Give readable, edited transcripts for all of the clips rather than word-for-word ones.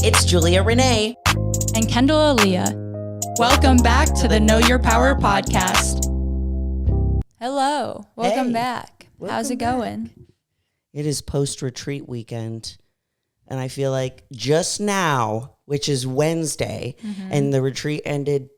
It's Julia Renee. And Kendall Aaliyah. Welcome back to the Know Your Power podcast. Hello. Welcome back. How's it going? It is post-retreat weekend. And I feel like just now, which is Wednesday, and the retreat ended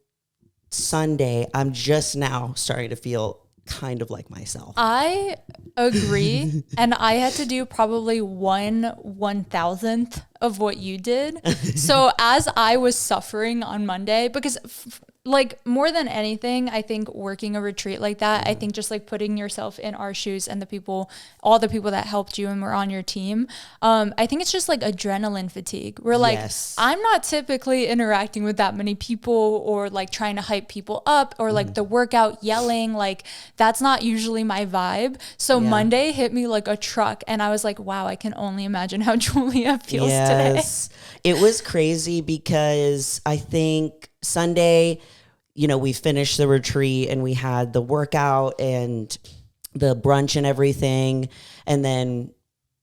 Sunday, I'm just now starting to feel kind of like myself. I agree. And I had to do probably 1/1000th of what you did. So as I was suffering on Monday, because like more than anything, I think working a retreat like that, I think just like putting yourself in our shoes and all the people that helped you and were on your team. I think it's just like adrenaline fatigue. We're like, I'm not typically interacting with that many people or like trying to hype people up or like the workout yelling, like that's not usually my vibe. So Monday hit me like a truck and I was like, wow, I can only imagine how Julia feels today. It was crazy because I think Sunday, you know, we finished the retreat and we had the workout and the brunch and everything. And then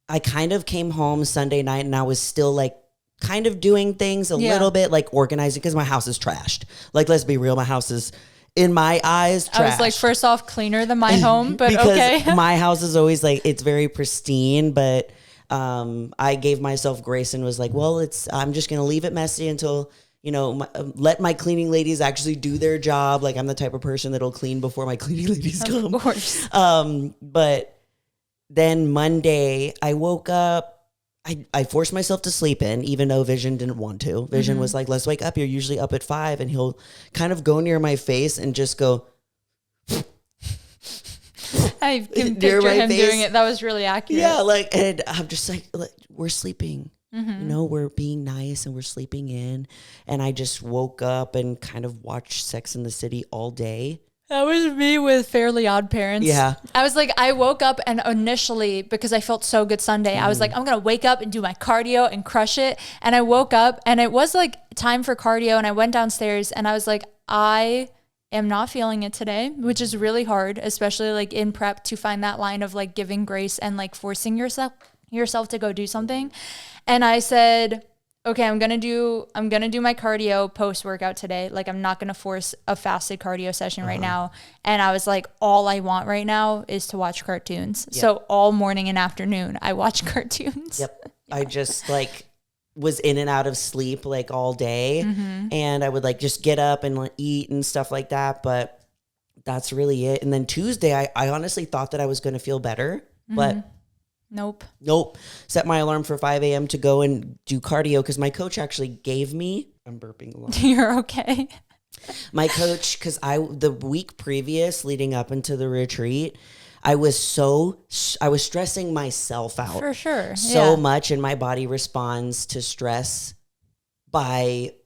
I kind of came home Sunday night and I was still like kind of doing things a little bit, like organizing because my house is trashed. Like, let's be real, my house is, in my eyes, trashed. I was like, first off, cleaner than my home, but because okay. My house is always like, it's very pristine, but I gave myself grace and was like, well, I'm just going to leave it messy until, you know, let my cleaning ladies actually do their job. Like I'm the type of person that'll clean before my cleaning ladies come. Of course. But then Monday I woke up, I forced myself to sleep in, even though Vision didn't want to. Vision was like, let's wake up. You're usually up at 5. And he'll kind of go near my face and just go. I can picture him doing it. That was really accurate. Yeah, like, and I'm just like, we're sleeping. You know, we're being nice and we're sleeping in. And I just woke up and kind of watched Sex and the City all day. That was me with Fairly Odd Parents. Yeah. I was like, I woke up and initially, because I felt so good Sunday, I was like, I'm going to wake up and do my cardio and crush it. And I woke up and it was like time for cardio. And I went downstairs and I was like, I am not feeling it today, which is really hard, especially like in prep to find that line of like giving grace and like forcing yourself to go do something. And I said, okay, I'm going to do my cardio post workout today. Like I'm not going to force a fasted cardio session right now. And I was like, all I want right now is to watch cartoons. Yep. So all morning and afternoon I watch cartoons. Yep. Yeah. I just like was in and out of sleep like all day. And I would like just get up and like, eat and stuff like that. But that's really it. And then Tuesday, I honestly thought that I was going to feel better, but Nope. Set my alarm for 5 a.m. to go and do cardio because my coach actually gave me. I'm burping a lot. You're okay. My coach, because the week previous leading up into the retreat, I was stressing myself out. For sure. So much, and my body responds to stress by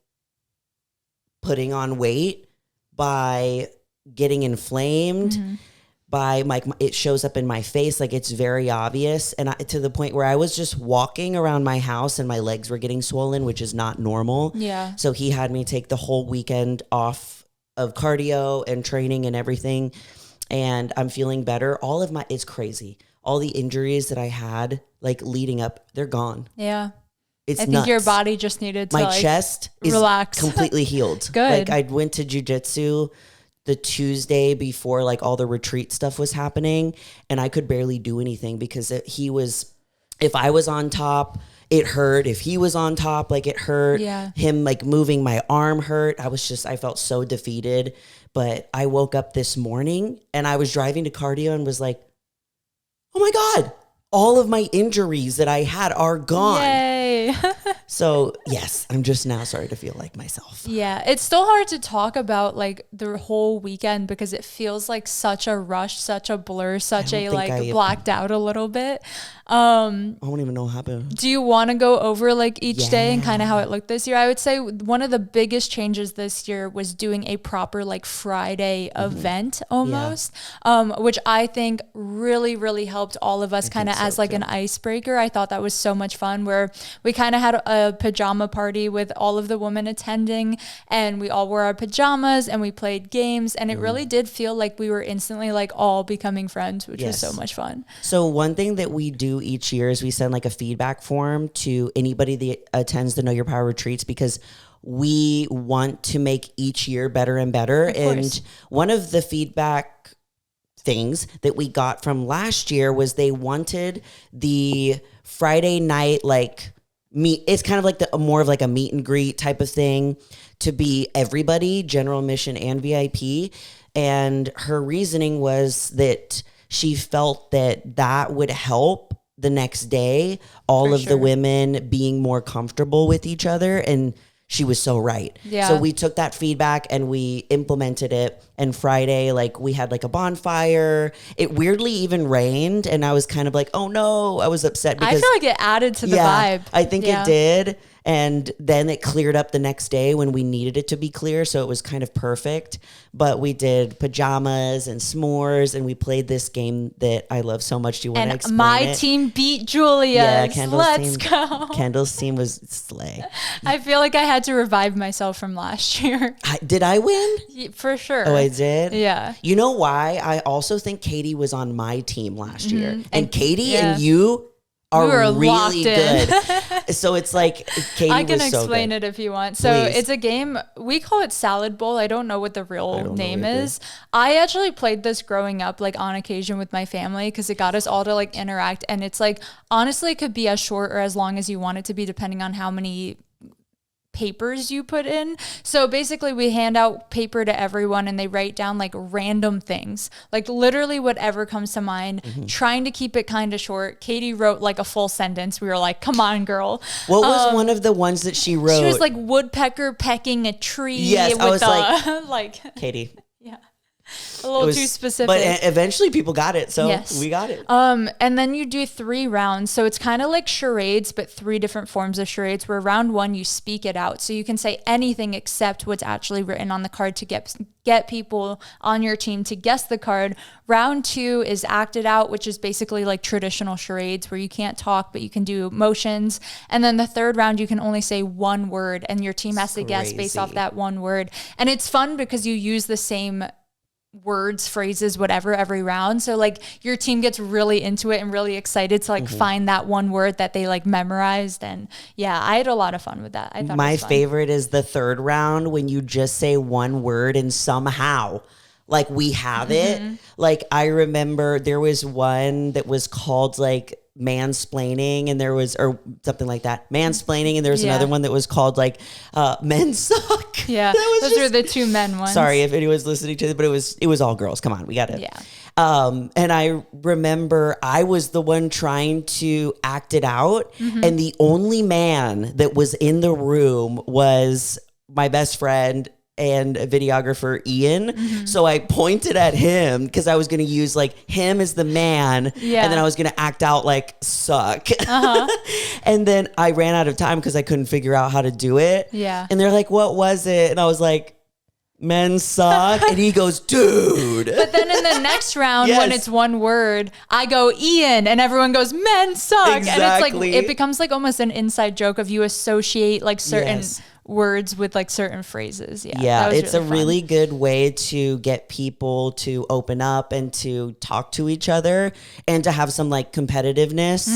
putting on weight, by getting inflamed. By it shows up in my face, like it's very obvious, and to the point where I was just walking around my house and my legs were getting swollen, which is not normal. Yeah. So he had me take the whole weekend off of cardio and training and everything, and I'm feeling better. It's crazy. All the injuries that I had like leading up, they're gone. Yeah. I think your body just needed to my chest relax. Is completely healed. Good. Like I went to jiu-jitsu the Tuesday before like all the retreat stuff was happening, and I could barely do anything because if I was on top, it hurt. If he was on top, like it hurt. Yeah. Him like moving my arm hurt. I felt so defeated. But I woke up this morning and I was driving to cardio and was like, oh my God, all of my injuries that I had are gone. Yay. So yes, I'm just now starting to feel like myself. Yeah. It's still hard to talk about like the whole weekend because it feels like such a rush, such a blur, blacked out a little bit. I don't even know what happened. Do you want to go over like each day and kind of how it looked this year? I would say one of the biggest changes this year was doing a proper like Friday event almost, which I think really, really helped all of us kind of as like an icebreaker. I thought that was so much fun where we kind of had a pajama party with all of the women attending and we all wore our pajamas and we played games and it really did feel like we were instantly like all becoming friends, which was so much fun. So one thing that we do do each year is we send like a feedback form to anybody that attends the Know Your Power retreats, because we want to make each year better and better. And one of the feedback things that we got from last year was they wanted the Friday night, like meet. It's kind of like more of like a meet and greet type of thing, to be everybody, general admission and VIP. And her reasoning was that she felt that would help the next day, all of the women being more comfortable with each other. And she was so right. Yeah. So we took that feedback and we implemented it. And Friday, like, we had like a bonfire. It weirdly even rained. And I was kind of like, oh no, I was upset because I feel like it added to the vibe. I think it did. And then it cleared up the next day when we needed it to be clear. So it was kind of perfect. But we did pajamas and s'mores, and we played this game that I love so much. Do you want to explain it? My team beat Julia's. Yeah, Let's go. Kendall's team was slay. I feel like I had to revive myself from last year. Did I win? For sure. Oh, I did? Yeah. You know why? I also think Katie was on my team last year. And Katie and you are really good. So it's like Katie I can was so explain good. it if you want. So it's a game, we call it Salad Bowl. I don't know what the real name is. I actually played this growing up, like on occasion with my family, because it got us all to like interact. And it's like, honestly, it could be as short or as long as you want it to be, depending on how many papers you put in. So basically we hand out paper to everyone and they write down like random things, like literally whatever comes to mind, trying to keep it kind of short. Katie wrote like a full sentence. We were like, come on, girl. What was one of the ones that she wrote? She was like woodpecker pecking a tree. Yes, with I was like Katie. Yeah. A little too specific. But eventually people got it. So we got it. And then you do 3 rounds. So it's kind of like charades, but 3 different forms of charades, where round 1, you speak it out. So you can say anything except what's actually written on the card to get people on your team to guess the card. Round 2 is acted out, which is basically like traditional charades where you can't talk, but you can do motions. And then the 3rd round, you can only say one word and your team has to guess based off that one word. And it's fun because you use the same words, phrases, whatever, every round. So like your team gets really into it and really excited to like find that one word that they like memorized. And yeah, I had a lot of fun with that. I thought my it was fun. favorite is the 3rd round, when you just say one word and somehow like we have it. Like I remember there was one that was called like mansplaining, and there was, or something like that, mansplaining, and there was another one that was called like men suck. Yeah, those are the 2 men ones. Sorry if anyone's listening to it, but it was all girls. Come on, we got it. Yeah. And I remember I was the one trying to act it out, and the only man that was in the room was my best friend and a videographer, Ian. So I pointed at him because I was going to use like him as the man, and then I was going to act out like suck. And then I ran out of time because I couldn't figure out how to do it. Yeah. And they're like, what was it? And I was like, men suck. And he goes, dude. But then in the next round, when it's one word, I go Ian, and everyone goes, men suck. And it's like, it becomes like almost an inside joke of you associate like certain words with like certain phrases. Yeah, it's really a really good way to get people to open up and to talk to each other and to have some like competitiveness.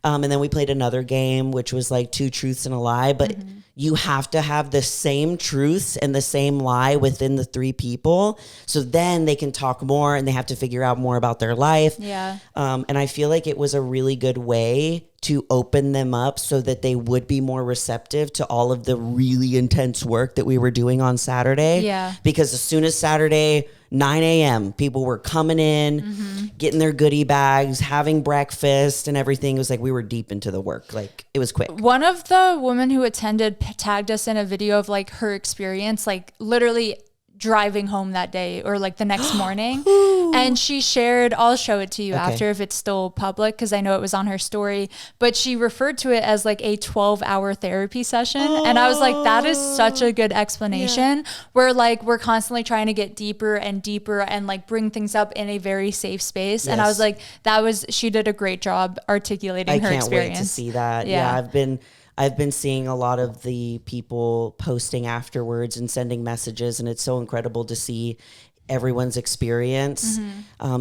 And then we played another game, which was like 2 truths and a lie, but you have to have the same truths and the same lie within the 3 people. So then they can talk more and they have to figure out more about their life. Yeah. And I feel like it was a really good way to open them up so that they would be more receptive to all of the really intense work that we were doing on Saturday. Yeah. Because as soon as Saturday, 9 a.m., people were coming in, getting their goodie bags, having breakfast and everything. It was like we were deep into the work. Like it was quick. One of the women who attended tagged us in a video of like her experience, like literally driving home that day or like the next morning. And she shared, I'll show it to you after if it's still public, because I know it was on her story, but she referred to it as like a 12-hour therapy session. And I was like, that is such a good explanation where like we're constantly trying to get deeper and deeper and like bring things up in a very safe space. And I was like, she did a great job articulating her experience. I can't wait to see that. Yeah, I've been seeing a lot of the people posting afterwards and sending messages, and it's so incredible to see everyone's experience.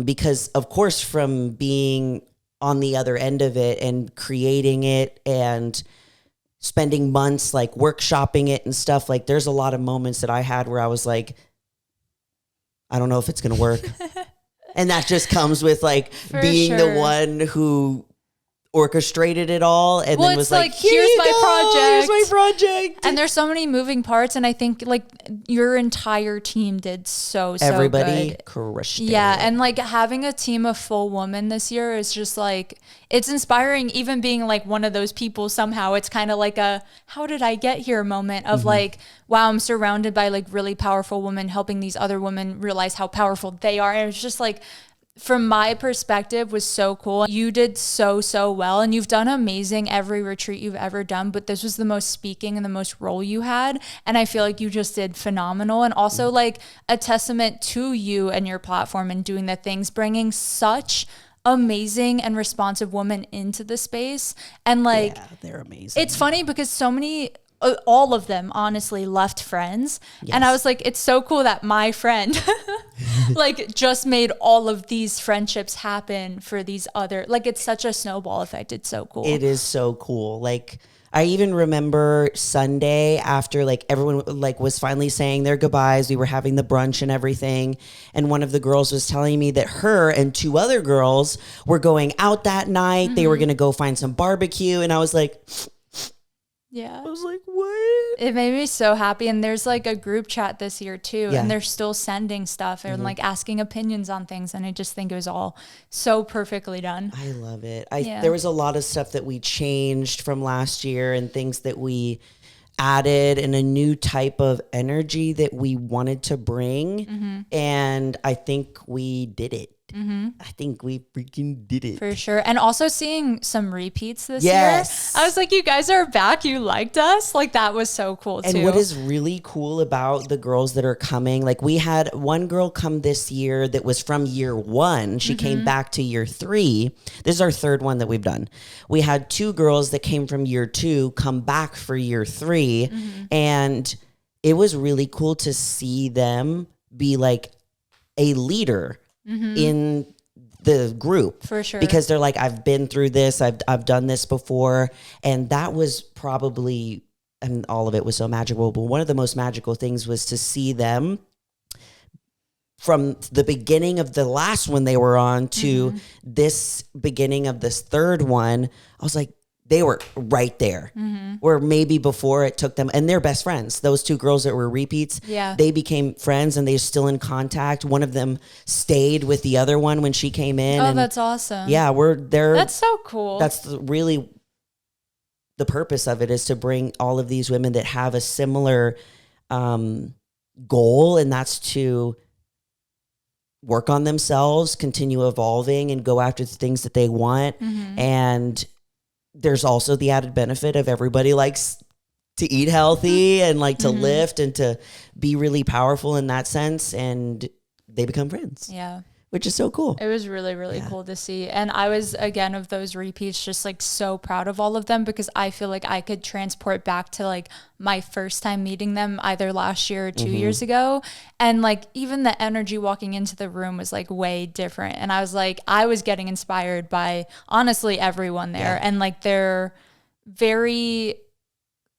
Because of course, from being on the other end of it and creating it and spending months like workshopping it and stuff, like there's a lot of moments that I had where I was like, I don't know if it's going to work. And that just comes with like being the one who orchestrated it all and then was like, here's my project. And there's so many moving parts, and I think like your entire team did so everybody good. Crushed it. Yeah, and like having a team of full women this year is just like, it's inspiring. Even being like one of those people, somehow it's kind of like a how did I get here moment of like, wow, I'm surrounded by like really powerful women helping these other women realize how powerful they are. And it's just like, from my perspective, was so cool. You did so well, and you've done amazing every retreat you've ever done, but this was the most speaking and the most role you had, and I feel like you just did phenomenal. And also like a testament to you and your platform and doing the things, bringing such amazing and responsive women into the space. And like, yeah, they're amazing. It's funny because so many, all of them honestly left friends. Yes. And I was like, it's so cool that my friend like just made all of these friendships happen for these other, like it's such a snowball effect. It's so cool. It is so cool. Like I even remember Sunday after like everyone like was finally saying their goodbyes, we were having the brunch and everything. And one of the girls was telling me that her and two other girls were going out that night. They were going to go find some barbecue. And I was like, yeah. I was like, what? It made me so happy. And there's like a group chat this year too. Yeah. And they're still sending stuff and like asking opinions on things. And I just think it was all so perfectly done. I love it. There was a lot of stuff that we changed from last year and things that we added and a new type of energy that we wanted to bring. And I think we did it. I think we freaking did it. For sure. And also seeing some repeats this year. I was like, you guys are back. You liked us. Like that was so cool too. And what is really cool about the girls that are coming, like we had one girl come this year that was from year 1. She came back to year 3. This is our third one that we've done. We had 2 girls that came from year 2 come back for year 3. And it was really cool to see them be like a leader in the group. For sure. Because they're like, I've been through this. I've done this before. And that was probably, and all of it was so magical, but one of the most magical things was to see them from the beginning of the last one they were on to this beginning of this third one. I was like, they were right there. Where maybe before it took them, and they're best friends. Those 2 girls that were repeats, they became friends and they're still in contact. One of them stayed with the other one when she came in. Oh, that's awesome. Yeah, that's so cool. That's really the purpose of it, is to bring all of these women that have a similar goal, and that's to work on themselves, continue evolving, and go after the things that they want. And there's also the added benefit of everybody likes to eat healthy and like to lift and to be really powerful in that sense. And they become friends. Yeah. Which is so cool. It was really, really cool to see. And I was, again, of those repeats, just like so proud of all of them, because I feel like I could transport back to like my first time meeting them either last year or 2 years ago. And like even the energy walking into the room was like way different. And I was like, I was getting inspired by honestly everyone there. And like their very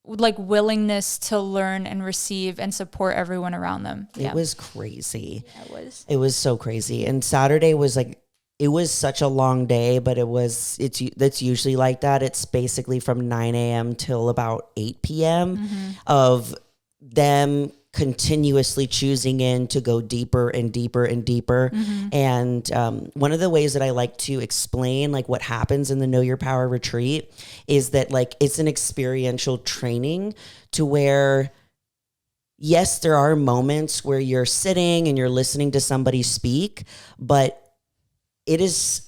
like willingness to learn and receive and support everyone around them. It was crazy. Yeah, it was so crazy. And Saturday was like, it was such a long day, but that's usually like that. It's basically from 9 a.m. till about 8 p.m. of them continuously choosing in to go deeper and deeper and deeper. And one of the ways that I like to explain like what happens in the Know Your Power retreat is that like it's an experiential training to where, yes, there are moments where you're sitting and you're listening to somebody speak, but it is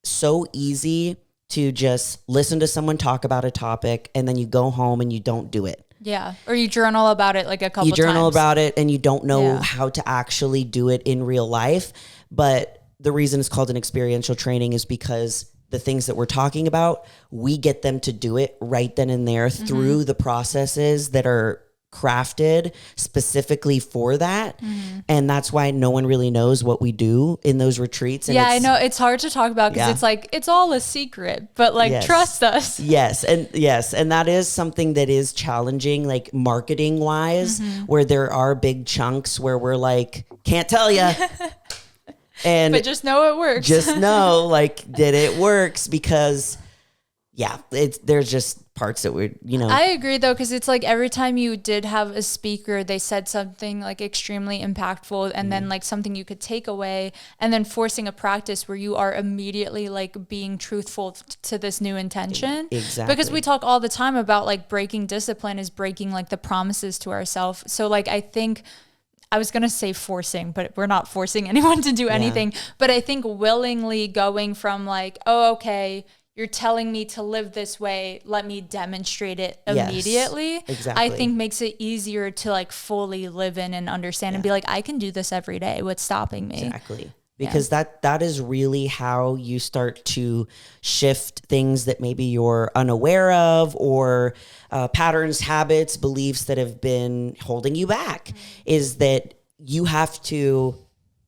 so easy to just listen to someone talk about a topic and then you go home and you don't do it. Yeah. Or you journal about it like a couple times. You journal about it and you don't know how to actually do it in real life. But the reason it's called an experiential training is because the things that we're talking about, we get them to do it right then and there through the processes that are crafted specifically for that. And that's why no one really knows what we do in those retreats. And I know it's hard to talk about because it's like, it's all a secret, but like, trust us. Yes. And that is something that is challenging, like marketing wise, where there are big chunks where we're like, can't tell you. But just know it works. Just know like that it works because there's just parts that we're, I agree though, because it's like every time you did have a speaker, they said something like extremely impactful and then like something you could take away, and then forcing a practice where you are immediately like being truthful to this new intention. Exactly. Because we talk all the time about like breaking discipline is breaking like the promises to ourselves. So like I think I was going to say forcing, but we're not forcing anyone to do anything. But I think willingly going from like, oh, okay, you're telling me to live this way, let me demonstrate it immediately. Exactly. I think makes it easier to like fully live in and understand and be like, I can do this every day. What's stopping me? Exactly. Because that is really how you start to shift things that maybe you're unaware of, or patterns, habits, beliefs that have been holding you back, is that you have to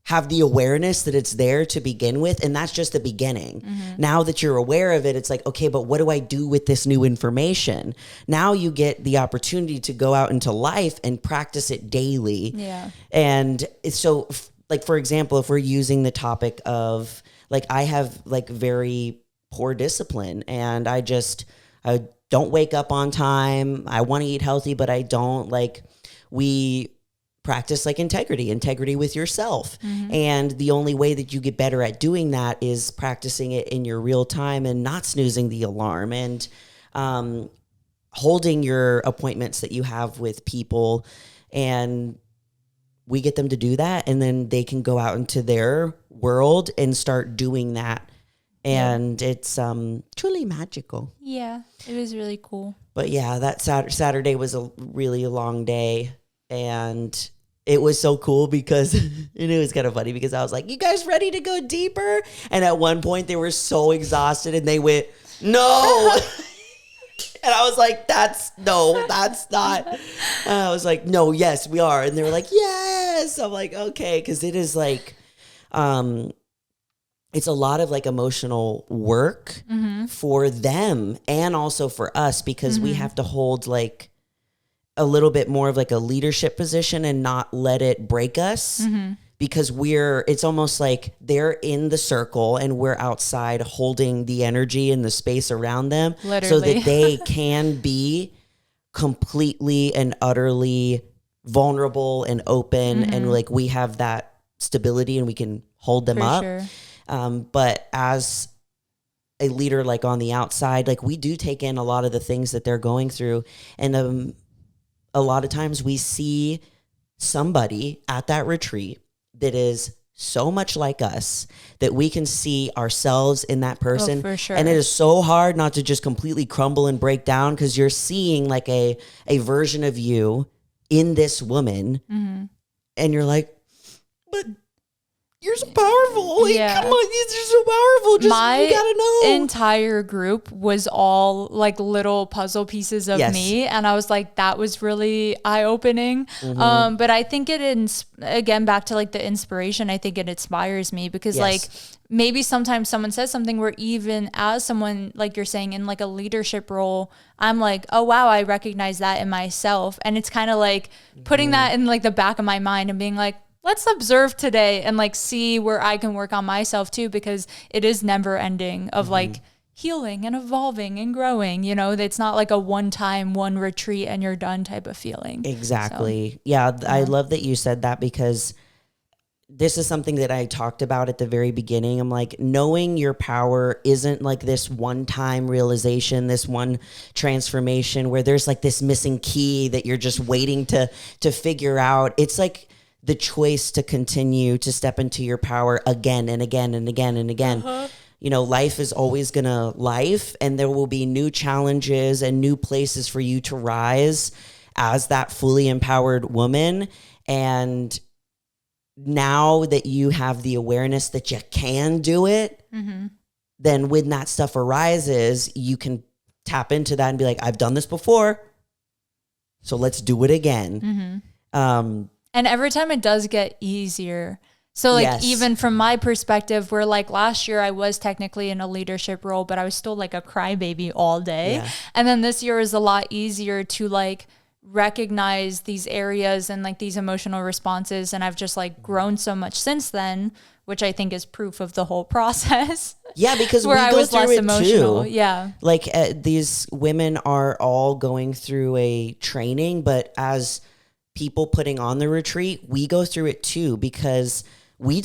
have the awareness that it's there to begin with. And that's just the beginning. Now that you're aware of it, it's like, okay, but what do I do with this new information? Now you get the opportunity to go out into life and practice it daily. Yeah. And so like, for example, if we're using the topic of like, I have like very poor discipline and I don't wake up on time. I want to eat healthy, but I don't. Like, we practice like integrity with yourself. And the only way that you get better at doing that is practicing it in your real time and not snoozing the alarm, and holding your appointments that you have with people. And we get them to do that, and then they can go out into their world and start doing that. And it's truly magical. Yeah, it was really cool. But yeah, that Saturday was a really long day, and it was so cool because, and it was kind of funny because I was like, you guys ready to go deeper? And at one point they were so exhausted and they went, no. And I was like, that's not. I was like, no, yes, we are. And they were like, yes. I'm like, okay. Cause it is like, it's a lot of like emotional work for them and also for us, because we have to hold like a little bit more of like a leadership position and not let it break us, because it's almost like they're in the circle and we're outside holding the energy and the space around them. Literally. So that they can be completely and utterly vulnerable and open. And like, we have that stability and we can hold them up. Sure. But as a leader, like on the outside, like we do take in a lot of the things that they're going through. And, a lot of times we see somebody at that retreat that is so much like us that we can see ourselves in that person. For sure. And it is so hard not to just completely crumble and break down, because you're seeing like a version of you in this woman. And you're like, but you're so powerful. Like, come on, you're so powerful. Just, you gotta know. Entire group was all like little puzzle pieces of me. And I was like, that was really eye-opening. But I think again, back to like the inspiration, I think it inspires me because like maybe sometimes someone says something where even as someone, like you're saying, in like a leadership role, I'm like, oh, wow, I recognize that in myself. And it's kind of like putting that in like the back of my mind and being like, let's observe today and like see where I can work on myself too, because it is never ending of like healing and evolving and growing. It's not like a one retreat and you're done type of feeling. Exactly. So, yeah. I love that you said that, because this is something that I talked about at the very beginning. I'm like, knowing your power isn't like this one-time realization, this one transformation where there's like this missing key that you're just waiting to figure out. It's like the choice to continue to step into your power again and again and again and again. Life is always gonna life, and there will be new challenges and new places for you to rise as that fully empowered woman. And now that you have the awareness that you can do it, then when that stuff arises, you can tap into that and be like, I've done this before. So let's do it again. And every time it does get easier. So like, Yes. even from my perspective, where like last year I was technically in a leadership role, but I was still like a crybaby all day. Yeah. And then this year is a lot easier to like recognize these areas and like these emotional responses. And I've just like grown so much since then, which I think is proof of the whole process. Yeah, because where we I go was through less it emotional. too. Yeah. Like these women are all going through a training, but as people putting on the retreat, we go through it too, because we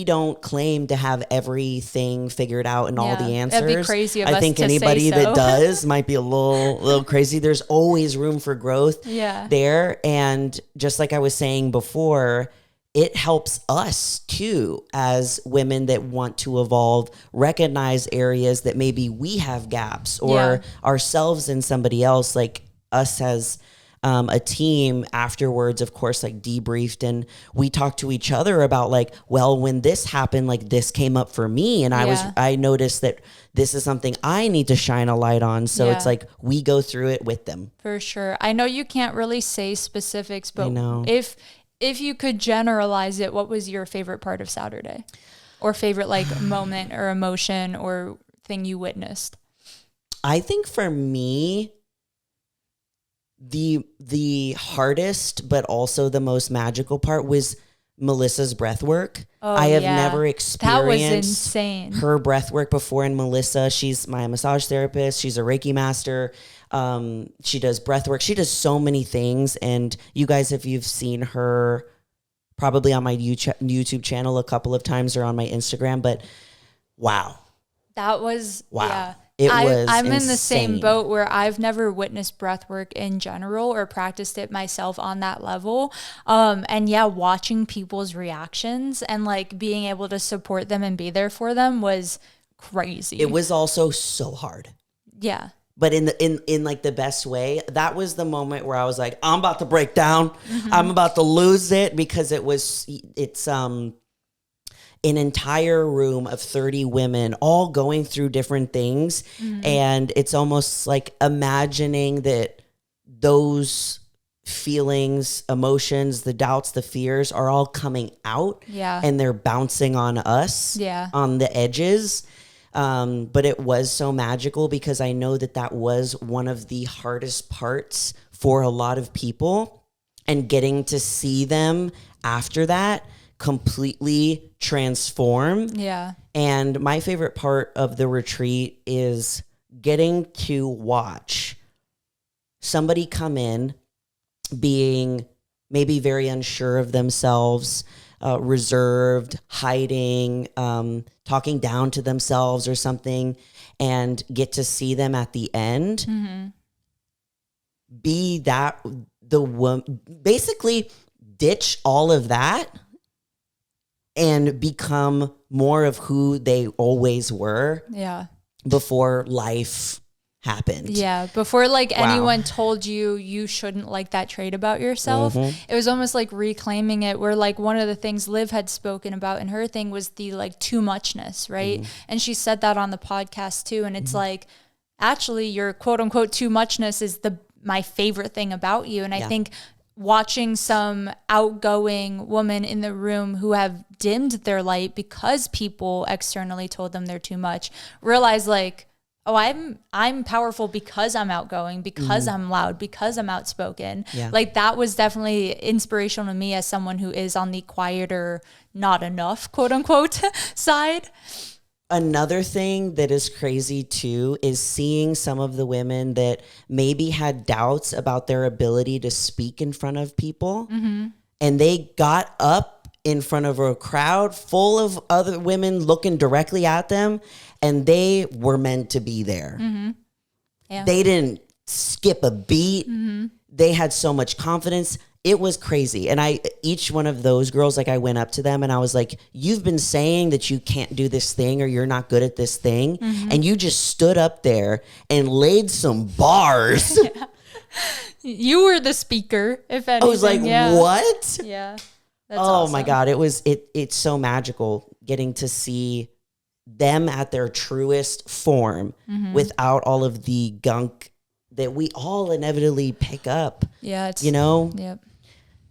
don't claim to have everything figured out and all the answers. It'd be crazy of I us think to anybody say so. that does might be a little crazy. There's always room for growth there. And just like I was saying before, it helps us too, as women that want to evolve, recognize areas that maybe we have gaps, or ourselves and somebody else, like us as a team afterwards, of course, like debriefed, and we talked to each other about like, well, when this happened, like this came up for me, and I noticed that this is something I need to shine a light on. So it's like we go through it with them. For sure. I know you can't really say specifics, but I know. if you could generalize it, what was your favorite part of Saturday, or favorite like moment or emotion or thing you witnessed? I think for me, the hardest but also the most magical part was Melissa's breath work. I have never experienced that was insane. Her breath work before. And Melissa, she's my massage therapist. She's a Reiki master. She does breath work. She does so many things. And you guys, if you've seen her probably on my YouTube channel a couple of times, or on my Instagram, but wow. That was, wow. I'm in the same boat where I've never witnessed breath work in general or practiced it myself on that level. And watching people's reactions and like being able to support them and be there for them was crazy. It was also so hard. Yeah. But in like the best way. That was the moment where I was like, I'm about to break down. I'm about to lose it, because it's an entire room of 30 women all going through different things. And it's almost like imagining that those feelings, emotions, the doubts, the fears are all coming out. And they're bouncing on us on the edges. But it was so magical, because I know that was one of the hardest parts for a lot of people, and getting to see them after that completely transform. And my favorite part of the retreat is getting to watch somebody come in being maybe very unsure of themselves, reserved, hiding, talking down to themselves or something, and get to see them at the end be that the woman, basically ditch all of that and become more of who they always were before life happened. Before like anyone told you shouldn't like that trait about yourself. It was almost like reclaiming it, where like one of the things Liv had spoken about in her thing was the like too muchness, right? And she said that on the podcast too. And it's like, actually your quote unquote too muchness is my favorite thing about you. And I think watching some outgoing woman in the room who have dimmed their light because people externally told them they're too much, realize like, oh, I'm powerful because I'm outgoing, because I'm loud, because I'm outspoken. Like that was definitely inspirational to me as someone who is on the quieter, not enough, quote unquote, side. Another thing that is crazy too is seeing some of the women that maybe had doubts about their ability to speak in front of people, and they got up in front of a crowd full of other women looking directly at them, and they were meant to be there. They didn't skip a beat. They had so much confidence. It was crazy. And each one of those girls, like I went up to them and I was like, you've been saying that you can't do this thing or you're not good at this thing. And you just stood up there and laid some bars. You were the speaker, if anything. I was like, what? Yeah. That's awesome. My God. It's so magical getting to see them at their truest form without all of the gunk that we all inevitably pick up. Yeah. It's, Yep.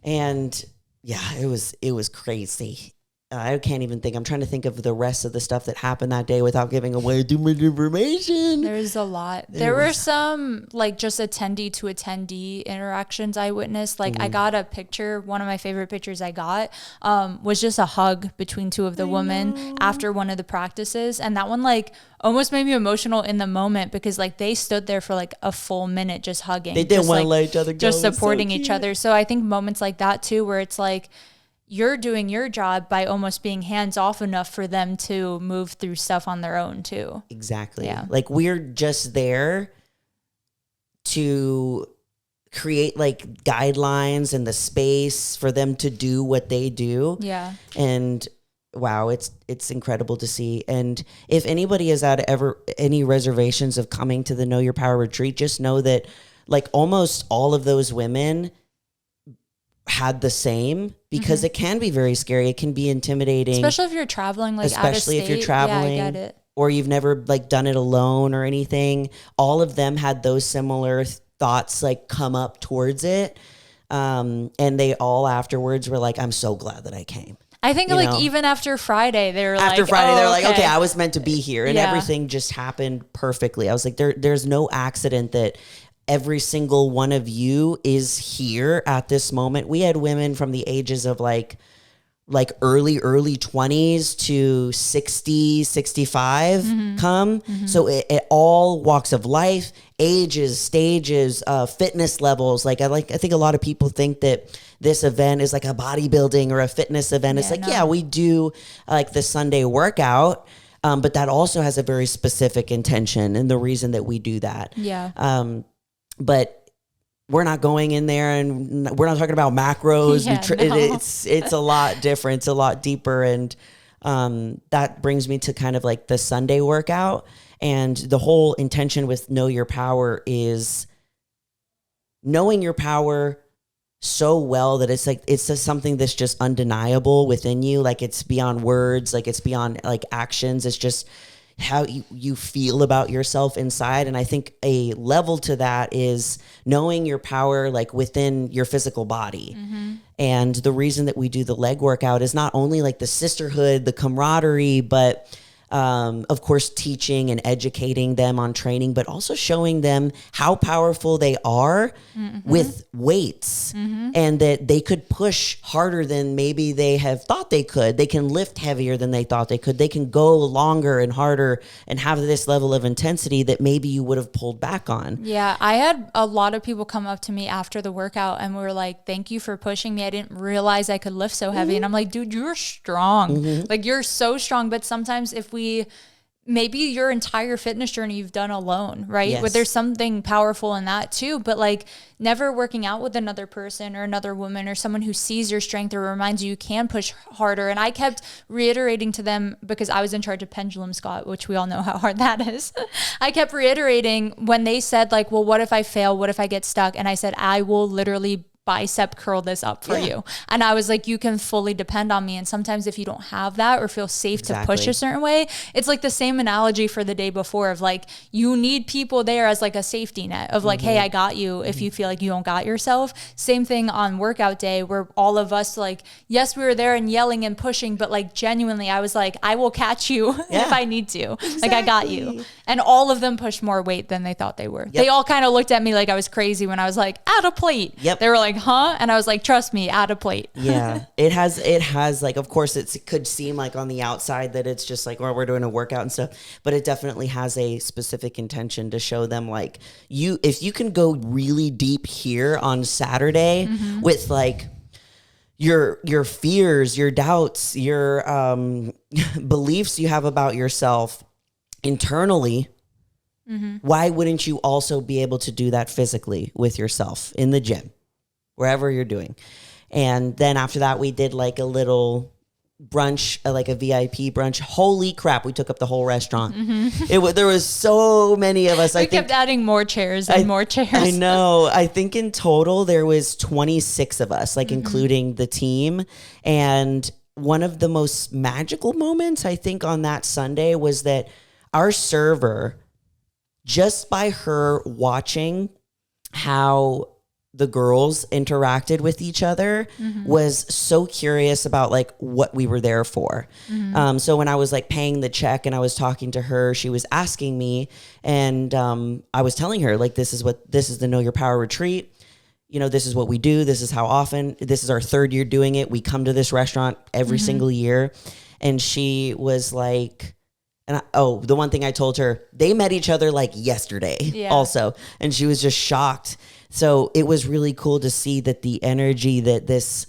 And yeah, it was crazy. I can't even think. I'm trying to think of the rest of the stuff that happened that day without giving away too much information. There's a lot. There were some like just attendee to attendee interactions I witnessed. Like I got a picture. One of my favorite pictures I got was just a hug between two of the women after one of the practices. And that one like almost made me emotional in the moment because like they stood there for like a full minute just hugging. They didn't want to let each other go. Just supporting each other. So I think moments like that too, where it's like, you're doing your job by almost being hands off enough for them to move through stuff on their own too. Exactly. Yeah. Like we're just there to create like guidelines and the space for them to do what they do. Yeah. And wow, it's incredible to see. And if anybody has had ever any reservations of coming to the Know Your Power retreat, just know that like almost all of those women had the same, because it can be very scary. It can be intimidating. Especially if you're traveling, like out of state. If you're traveling, yeah, I get it. Or you've never like done it alone or anything. All of them had those similar thoughts like come up towards it. And they all afterwards were like, I'm so glad that I came. I think even after Friday, they were after Friday, they're like, okay, I was meant to be here. And everything just happened perfectly. I was like, there's no accident that every single one of you is here at this moment. We had women from the ages of like early 20s to 60, 65 come. So it all walks of life, ages, stages, fitness levels. I think a lot of people think that this event is like a bodybuilding or a fitness event. It's we do like the Sunday workout. But that also has a very specific intention and the reason that we do that. Yeah. But we're not going in there and we're not talking about macros. It's a lot different. It's a lot deeper. And that brings me to kind of like the Sunday workout. And the whole intention with Know Your Power is knowing your power so well that it's like, it's just something that's just undeniable within you. Like it's beyond words, like it's beyond like actions. It's just how you feel about yourself inside. And I think a level to that is knowing your power like within your physical body. And the reason that we do the leg workout is not only like the sisterhood, the camaraderie, but of course, teaching and educating them on training, but also showing them how powerful they are with weights and that they could push harder than maybe they have thought they could. They can lift heavier than they thought they could. They can go longer and harder and have this level of intensity that maybe you would have pulled back on. Yeah, I had a lot of people come up to me after the workout and were like, thank you for pushing me. I didn't realize I could lift so heavy. And I'm like, dude, you're strong. Like you're so strong. But sometimes if maybe your entire fitness journey you've done alone, right? Yes. But there's something powerful in that too. But like never working out with another person or another woman or someone who sees your strength or reminds you can push harder. And I kept reiterating to them, because I was in charge of pendulum squat, which we all know how hard that is. I kept reiterating when they said like, well, what if I fail? What if I get stuck? And I said, I will literally bicep curl this up for you. And I was like, you can fully depend on me. And sometimes if you don't have that or feel safe to push a certain way, it's like the same analogy for the day before of like, you need people there as like a safety net of like, hey, I got you if you feel like you don't got yourself. Same thing on workout day where all of us like, yes, we were there and yelling and pushing, but like genuinely, I was like, I will catch you if I need to. Exactly. Like I got you. And all of them pushed more weight than they thought they were. They all kind of looked at me like I was crazy when I was like, add a plate. They were like, huh? And I was like, trust me, add a plate. It has like, of course it could seem like on the outside that it's just like, well, we're doing a workout and stuff, but it definitely has a specific intention to show them like if you can go really deep here on Saturday with like your fears, your doubts, your beliefs you have about yourself internally, why wouldn't you also be able to do that physically with yourself in the gym, wherever you're doing? And then after that, we did like a little brunch, like a VIP brunch. Holy crap, we took up the whole restaurant. There was so many of us. We kept adding more chairs and more chairs. I know. I think in total there was 26 of us, like including the team. And one of the most magical moments I think on that Sunday was that our server just by her watching how the girls interacted with each other was so curious about like what we were there for. So when I was like paying the check and I was talking to her, she was asking me, and I was telling her like, this is the Know Your Power retreat. You know, this is what we do. This is how often. This is our 3rd year doing it. We come to this restaurant every single year. And she was like, the one thing I told her, they met each other like yesterday also. And she was just shocked. So it was really cool to see that the energy that this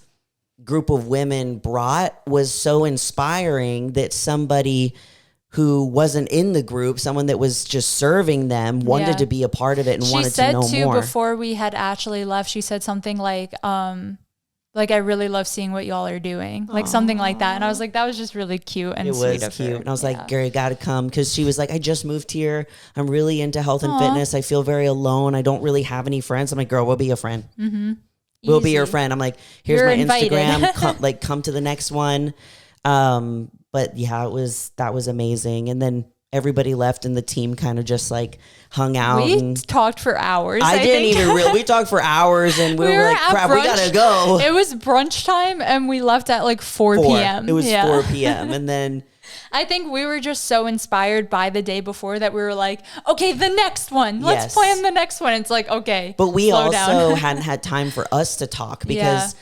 group of women brought was so inspiring, that somebody who wasn't in the group, someone that was just serving them, wanted to be a part of it and wanted to know more. She said too, before we had actually left, she said something like, I really love seeing what y'all are doing. Like something like that. And I was like, that was just really cute and sweet of her. It was cute. And I was like, Gary, gotta come. Cause she was like, I just moved here. I'm really into health and fitness. I feel very alone. I don't really have any friends. I'm like, girl, we'll be your friend. We'll be your friend. I'm like, here's my invited. Instagram. Come to the next one. But yeah, that was amazing. And then everybody left and the team kind of just like hung out. We talked for hours. We talked for hours and we were like, crap, brunch. We gotta go. It was brunch time and we left at like 4 p.m. It was 4 p.m. And then I think we were just so inspired by the day before that we were like, okay, the next one. Let's plan the next one. It's like, okay. But we also hadn't had time for us to talk because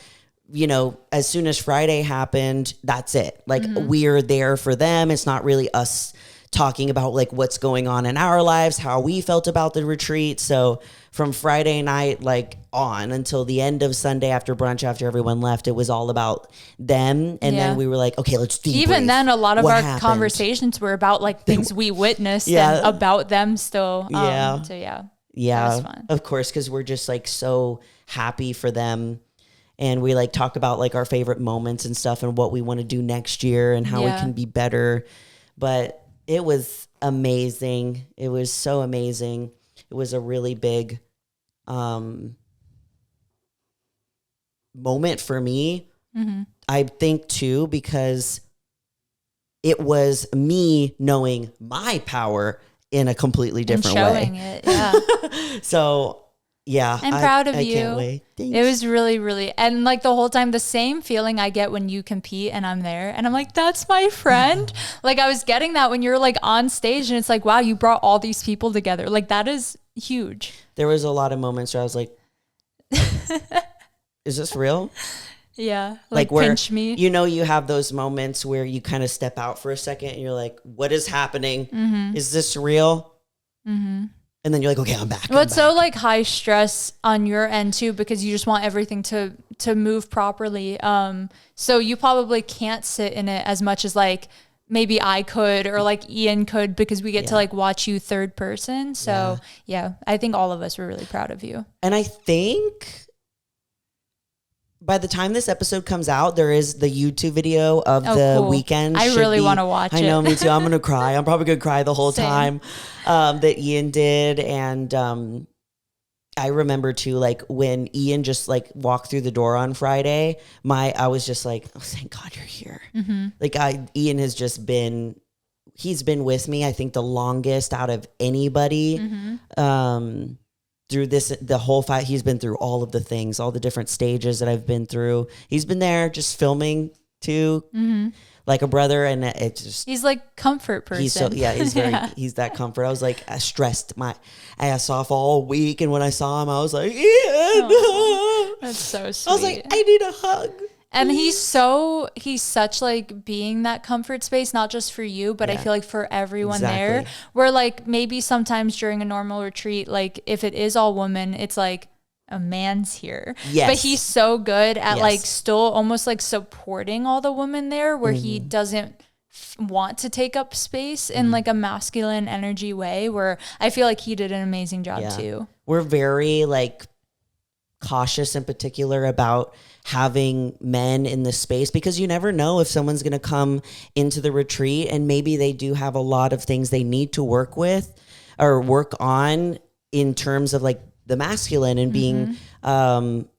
you know, as soon as Friday happened, that's it. Like we're there for them. It's not really us talking about like what's going on in our lives, how we felt about the retreat. So from Friday night, like on until the end of Sunday after brunch, after everyone left, it was all about them. And then we were like, okay, let's debrief. Even then, a lot of our conversations were about like things we witnessed and about them still. So yeah, that was fun. Of course, because we're just like so happy for them. And we like talk about like our favorite moments and stuff and what we want to do next year and how we can be better. But it was amazing. It was so amazing. It was a really big moment for me. I think too, because it was me knowing my power in a completely different way. Showing it, So yeah, I'm proud of I you. Can't wait. Thanks. It was really, really, and like the whole time, the same feeling I get when you compete and I'm there and I'm like, that's my friend. Like I was getting that when you're like on stage and it's like, wow, you brought all these people together. Like that is huge. There was a lot of moments where I was like, is this real? Yeah. Like where, pinch me. You know, you have those moments where you kind of step out for a second and you're like, what is happening? Is this real? And then you're like, okay, I'm back. Well, it's so like high stress on your end too, because you just want everything to move properly. So you probably can't sit in it as much as like maybe I could or like Ian could, because we get to like watch you third person. So yeah, I think all of us were really proud of you. And I think by the time this episode comes out, there is the YouTube video of the weekend. I really want to watch it. I know, me too. I'm going to cry. I'm probably going to cry the whole time that Ian did. And I remember too, like when Ian just like walked through the door on Friday, I was just like, oh, thank God you're here. Like Ian has just been, he's been with me, I think the longest out of anybody. Through the whole fight. He's been through all of the things, all the different stages that I've been through. He's been there just filming too, like a brother. And it just, he's like comfort person. He's he's very, he's that comfort. I was like, I stressed my ass off all week. And when I saw him, I was like, Ian, that's so sweet. I was like, I need a hug. And he's such like being that comfort space, not just for you, but I feel like for everyone there, where like maybe sometimes during a normal retreat, like if it is all women, it's like a man's here. But he's so good at like still almost like supporting all the women there, where he doesn't want to take up space in like a masculine energy way, where I feel like he did an amazing job too. We're very like cautious in particular about having men in the space, because you never know if someone's going to come into the retreat and maybe they do have a lot of things they need to work with or work on in terms of like the masculine and being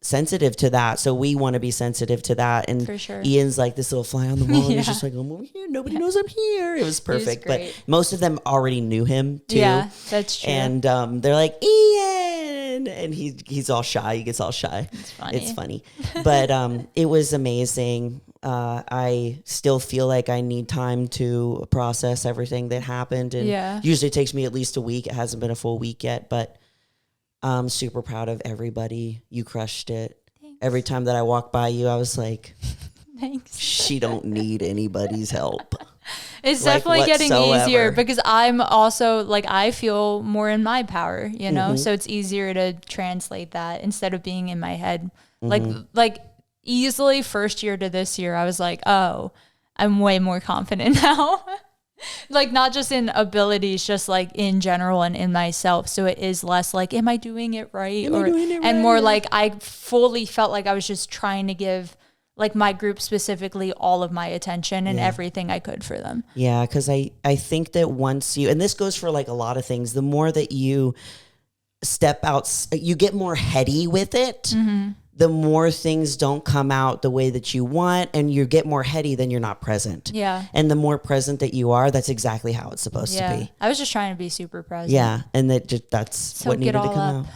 sensitive to that. So we want to be sensitive to that. And For sure. Ian's like this little fly on the wall. And Yeah. he's just like, I'm over here. Nobody knows I'm here. It was perfect. But great. most of them already knew him too. Yeah, that's true. And they're like, Ian. And he's all shy. He gets all shy. It's funny. But it was amazing. I still feel like I need time to process everything that happened. And usually it takes me at least a week. It hasn't been a full week yet, but I'm super proud of everybody. You crushed it. Thanks. Every time that I walk by you, I was like, thanks. She don't need anybody's help. It's definitely getting easier because I'm also like, I feel more in my power, you know? So it's easier to translate that instead of being in my head. Like easily first year to this year, I was like, oh, I'm way more confident now. Like not just in abilities, just like in general and in myself. So it is less like, am I doing it right? And more like I fully felt like I was just trying to give like my group specifically all of my attention and everything I could for them. Yeah, because I think that once you, and this goes for like a lot of things, the more that you step out, you get more heady with it. The more things don't come out the way that you want, and you get more heady, then you're not present. Yeah. And the more present that you are, that's exactly how it's supposed to be. I was just trying to be super present. Yeah. And that's what needed to come out.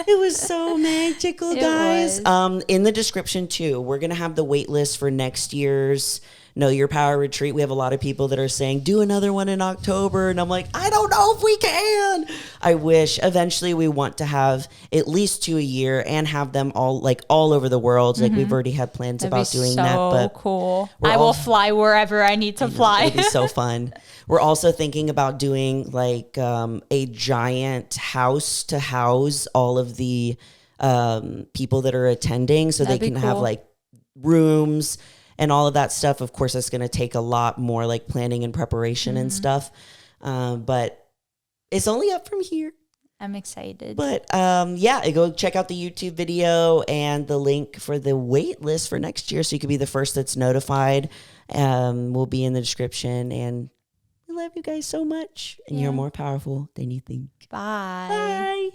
It was so magical, guys. In the description too, we're going to have the wait list for next year's Know Your Power retreat. We have a lot of people that are saying, do another one in October. And I'm like, I don't know if we can. I wish. Eventually we want to have at least 2 a year and have them all over the world. Like we've already had plans about doing that. But cool. I will fly wherever I need to fly. It'd be so fun. We're also thinking about doing like a giant house to house all of the people that are attending, so they can have like rooms and all of that stuff. Of course, that's going to take a lot more like planning and preparation and stuff. But it's only up from here. I'm excited. But go check out the YouTube video and the link for the wait list for next year so you can be the first that's notified. Will be in the description. And we love you guys so much. And you're more powerful than you think. Bye. Bye.